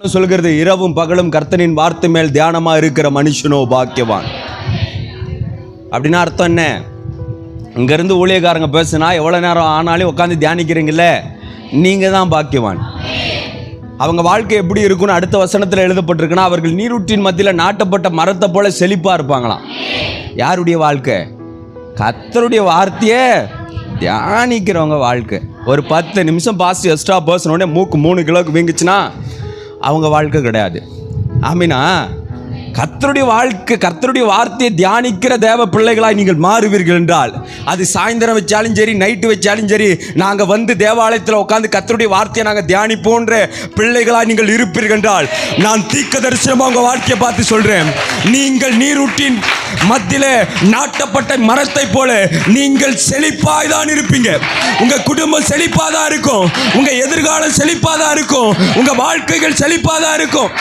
சொல்கிறது, இரவும் பகலும் கர்த்தனின் வார்த்தை மேல் தியானமா இருக்கிற மனுஷனோ பாக்கியவான். அப்படின்னா அர்த்தம் என்ன? இங்கிருந்து ஊழியக்காரங்க பேசுனா எவ்வளோ நேரம் ஆனாலும் உட்காந்து தியானிக்கிறீங்கள, நீங்க தான் பாக்கியவான். அவங்க வாழ்க்கை எப்படி இருக்குன்னு அடுத்த வசனத்தில் எழுதப்பட்டிருக்குன்னா, அவர்கள் நீரூற்றின் மத்தியில் நாட்டப்பட்ட மரத்தை போல செழிப்பா இருப்பாங்களாம். யாருடைய வாழ்க்கை? கர்த்தருடைய வார்த்தையே தியானிக்கிறவங்க வாழ்க்கை. ஒரு 10 நிமிஷம் பாஸ்ட் எக்ஸ்ட்ரா பேசணுன்னே மூக்கு 3 கிலோக்கு வீங்குச்சுன்னா அவங்க வாழ்க்கை கிடையாது. ஆமீனா? கர்த்தருடைய வாழ்க்கை, கர்த்தருடைய வார்த்தையை தியானிக்கிற தேவ பிள்ளைகளாய் நீங்கள் மாறுவீர்கள் என்றால், அது சாயந்தரம் வச்சாலும் சரி, நைட்டு வச்சாலும் சரி, நாங்கள் வந்து தேவாலயத்தில் உட்காந்து கர்த்தருடைய வார்த்தையை நாங்கள் தியானிப்போன்ற பிள்ளைகளாய் நீங்கள் இருப்பீர்கள் என்றால், நான் தீர்க்க தரிசனமாக உங்கள் வாழ்க்கையை பார்த்து சொல்கிறேன், நீங்கள் நீரூற்றின் மத்தியில் நாட்டப்பட்ட மரத்தை போல நீங்கள் செழிப்பாய் தான் இருப்பீங்க. உங்க குடும்பம் செழிப்பாக தான் இருக்கும், உங்க எதிர்காலம் செழிப்பாக தான் இருக்கும், உங்க வாழ்க்கைகள் செழிப்பாக தான் இருக்கும்.